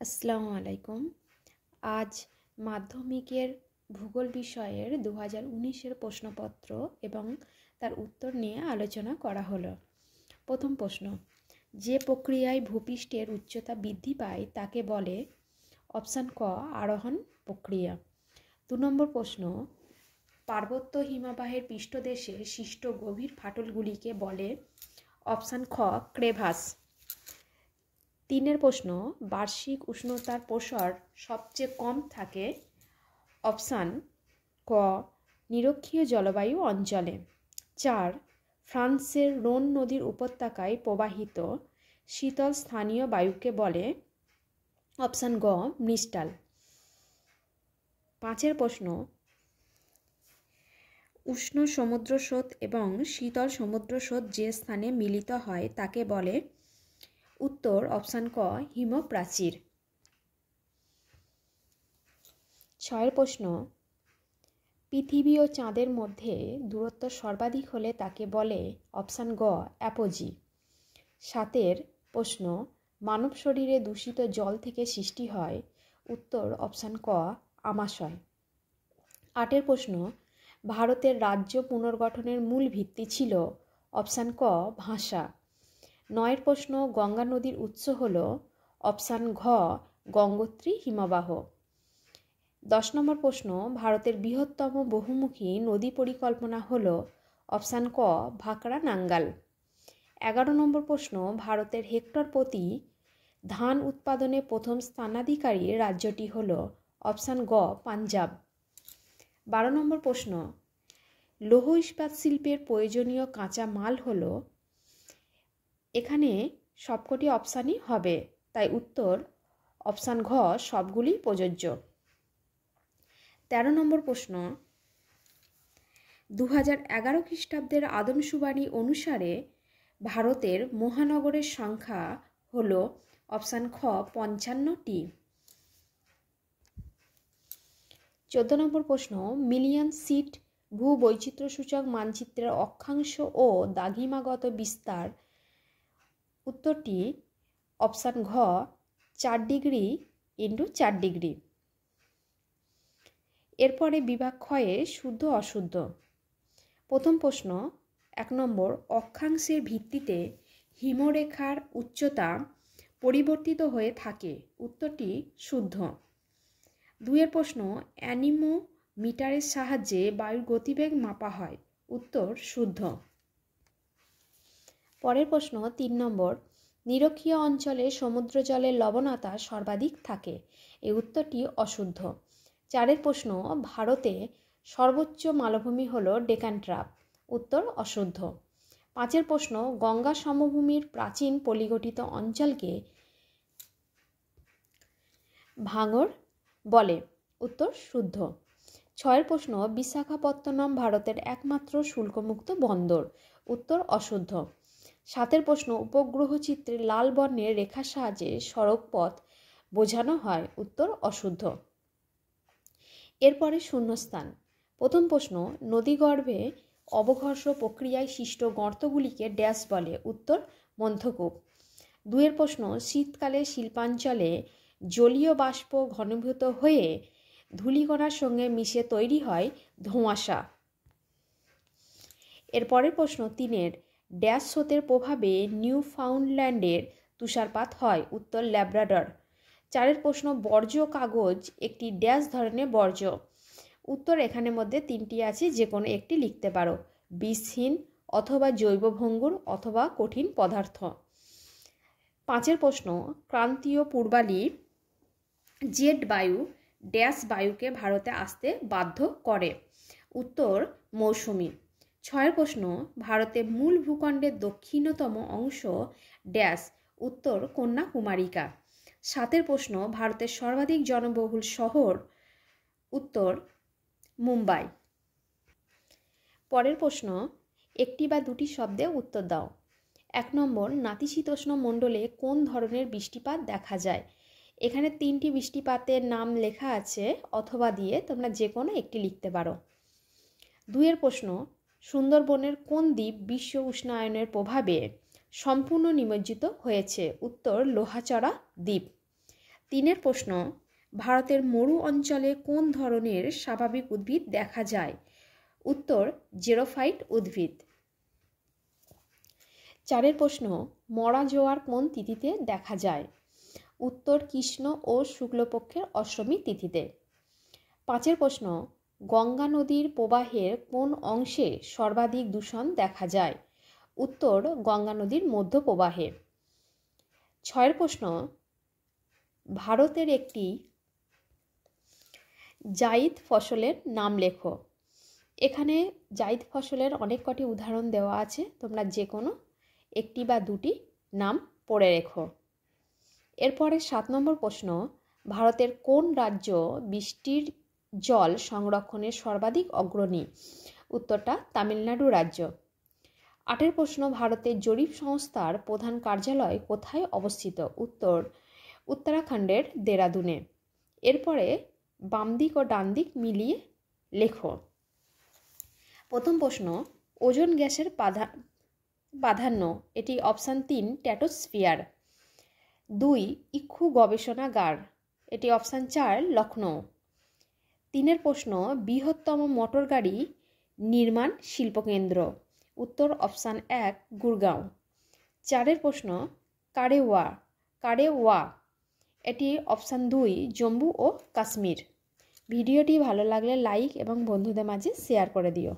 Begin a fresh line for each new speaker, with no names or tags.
আসসালামু আলাইকুম। আজ মাধ্যমিকের ভূগোল বিষয়ের 2019-এর প্রশ্নপত্র এবং তার উত্তর নিয়ে আলোচনা করা হলো। প্রথম প্রশ্ন, যে প্রক্রিয়ায় ভূপৃষ্ঠের উচ্চতা বৃদ্ধি পায় তাকে বলে? অপশান ক আরোহণ প্রক্রিয়া। 2 নম্বর প্রশ্ন, পার্বত্য হিমবাহের পৃষ্ঠদেশে সৃষ্ট গভীর ফাটলগুলিকে বলে? অপশান খ ক্রেভাস। 3 প্রশ্ন, বার্ষিক উষ্ণতার প্রসার সবচেয়ে কম থাকে? অপশান ক নিরক্ষীয় জলবায়ু অঞ্চলে। 4, ফ্রান্সের রোন নদীর উপত্যকায় প্রবাহিত শীতল স্থানীয় বায়ুকে বলে? অপশান গ মৃষ্টাল। 5 প্রশ্ন, উষ্ণ সমুদ্র স্রোত এবং শীতল সমুদ্র স্রোত যে স্থানে মিলিত হয় তাকে বলে? উত্তর অপশান ক হিমপ্রাচীর। 6 প্রশ্ন, পৃথিবী ও চাঁদের মধ্যে দূরত্ব সর্বাধিক হলে তাকে বলে? অপশান গ অ্যাপোজি। 7 প্রশ্ন, মানব শরীরে দূষিত জল থেকে সৃষ্টি হয়? উত্তর অপশান ক আমাশয়। 8 প্রশ্ন, ভারতের রাজ্য পুনর্গঠনের মূল ভিত্তি ছিল? অপশান ক ভাষা। 9 প্রশ্ন, গঙ্গা নদীর উৎস হল? অপশান ঘ গঙ্গোত্রী হিমবাহ। 10 নম্বর প্রশ্ন, ভারতের বৃহত্তম বহুমুখী নদী পরিকল্পনা হল? অপশান ক ভাকরা নাঙ্গাল। 11 নম্বর প্রশ্ন, ভারতের হেক্টর প্রতি ধান উৎপাদনে প্রথম স্থানাধিকারী রাজ্যটি হল? অপশান গ পাঞ্জাব। 12 নম্বর প্রশ্ন, লৌহ ইস্পাত শিল্পের প্রয়োজনীয় কাঁচা মাল হল? এখানে সবকটি অপশানই হবে, তাই উত্তর অপশান ঘ সবগুলি প্রযোজ্য। 13 নম্বর প্রশ্ন, 2011 খ্রিস্টাব্দের আদমশুমারি অনুসারে ভারতের মহানগরের সংখ্যা হল? অপশান খ 55টি। 14 নম্বর প্রশ্ন, মিলিয়ন সিট ভূবৈচিত্র্যসূচক মানচিত্রের অক্ষাংশ ও দ্রাঘিমাগত বিস্তার? উত্তরটি অপশান ঘ 4 ডিগ্রি ইন্টু 4 ডিগ্রি। এরপরে বিভাগ ক্ষয়ে শুদ্ধ অশুদ্ধ। প্রথম প্রশ্ন, 1 নম্বর, অক্ষাংশের ভিত্তিতে হিমরেখার উচ্চতা পরিবর্তিত হয়ে থাকে? উত্তরটি শুদ্ধ। 2 প্রশ্ন, অ্যানিমোমিটারের সাহায্যে বায়ুর গতিবেগ মাপা হয়? উত্তর শুদ্ধ। পরের প্রশ্ন 3 নম্বর, নিরক্ষীয় অঞ্চলে সমুদ্র জলের লবণতা সর্বাধিক থাকে? এই উত্তরটি অশুদ্ধ। 4 প্রশ্ন, ভারতে সর্বোচ্চ মালভূমি হল ডেকান ট্রাপ? উত্তর অশুদ্ধ। 5 প্রশ্ন, গঙ্গা সমভূমির প্রাচীন পলিগঠিত অঞ্চলকে ভাঙর বলে? উত্তর শুদ্ধ। 6 প্রশ্ন, বিশাখাপত্তনম ভারতের একমাত্র শুল্কমুক্ত বন্দর? উত্তর অশুদ্ধ। 7 প্রশ্ন, উপগ্রহ চিত্রে লাল বর্ণের রেখার সাহায্যে সড়কপথ বোঝানো হয়? উত্তর অশুদ্ধ। এরপরে শূন্যস্থান। প্রথম প্রশ্ন, নদীগর্ভে অবঘর্ষ প্রক্রিয়ায় সৃষ্ট গর্তগুলিকে ড্যাশ বলে? উত্তর মন্থকূপ। 2 প্রশ্ন, শীতকালে শিল্পাঞ্চলে জলীয় বাষ্প ঘনীভূত হয়ে ধূলিকণার সঙ্গে মিশে তৈরি হয় ধোঁয়াশা। এরপরের প্রশ্ন 3, ড্যাশ স্রোতের প্রভাবে নিউফাউন্ডল্যান্ডের তুষারপাত হয়? উত্তর ল্যাব্রাডর। 4 প্রশ্ন, বর্জ্য কাগজ একটি ড্যাশ ধরনের বর্জ্য? উত্তর এখানের মধ্যে 3টি আছে, যে কোনো একটি লিখতে পারো, বিষহীন অথবা জৈব ভঙ্গুর অথবা কঠিন পদার্থ। 5 প্রশ্ন, ক্রান্তীয় পূর্বালি জেট বায়ু ড্যাশ বায়ুকে ভারতে আসতে বাধ্য করে? উত্তর মৌসুমী। 6 প্রশ্ন, ভারতের মূল ভূখণ্ডের দক্ষিণতম অংশ ড্যাশ? উত্তর কন্যাকুমারিকা। 7 প্রশ্ন, ভারতের সর্বাধিক জনবহুল শহর? উত্তর মুম্বাই। পরের প্রশ্ন, একটি বা দুটি শব্দে উত্তর দাও। 1 নম্বর, নাতিশীতোষ্ণ মণ্ডলে কোন ধরনের বৃষ্টিপাত দেখা যায়? এখানে 3টি বৃষ্টিপাতের নাম লেখা আছে, অথবা দিয়ে তোমরা যে কোনো একটি লিখতে পারো। 2 প্রশ্ন, সুন্দরবনের কোন দ্বীপ বিশ্ব উষ্ণায়নের প্রভাবে সম্পূর্ণ নিমজ্জিত হয়েছে? উত্তর লোহাচড়া দ্বীপ। 3 প্রশ্ন, ভারতের মরু অঞ্চলে কোন ধরনের স্বাভাবিক উদ্ভিদ দেখা যায়? উত্তর, জেরোফাইট উদ্ভিদ। 4 প্রশ্ন, মরা জোয়ার কোন তিথিতে দেখা যায়? উত্তর, কৃষ্ণ ও শুক্লপক্ষের অষ্টমী তিথিতে। 5 প্রশ্ন, গঙ্গা নদীর প্রবাহের কোন অংশে সর্বাধিক দূষণ দেখা যায়? উত্তর, গঙ্গা নদীর মধ্য প্রবাহে। 6 প্রশ্ন, ভারতের একটি জাইদ ফসলের নাম লেখো। এখানে জাইদ ফসলের অনেক কটি উদাহরণ দেওয়া আছে, তোমরা যে কোনো একটি বা দুটি নাম পড়ে রেখো। এরপরে 7 নম্বর প্রশ্ন, ভারতের কোন রাজ্য বৃষ্টির জল সংরক্ষণে সর্বাধিক অগ্রণী? উত্তরটা তামিলনাড়ু রাজ্য। 8 প্রশ্ন, ভারতের জরিপ সংস্থার প্রধান কার্যালয় কোথায় অবস্থিত? উত্তর, উত্তরাখণ্ডের দেরাদুনে। এরপরে বাম দিক ও ডান দিক মিলিয়ে লেখো। প্রথম প্রশ্ন, ওজোন গ্যাসের প্রাধান্য, এটি অপশান 3 ট্র্যাটোস্ফিয়ার। 2, ইক্ষু গবেষণাগার, এটি অপশান 4 লখনৌ। 3 প্রশ্ন, বৃহত্তম মোটর গাড়ি নির্মাণ শিল্পকেন্দ্র। উত্তর, অপশান 1 গুরগাঁও। 4 প্রশ্ন, কারেওয়া, এটি অপশান 2 জম্মু ও কাশ্মীর। ভিডিওটি ভালো লাগলে লাইক এবং বন্ধুদের মাঝে শেয়ার করে দিও।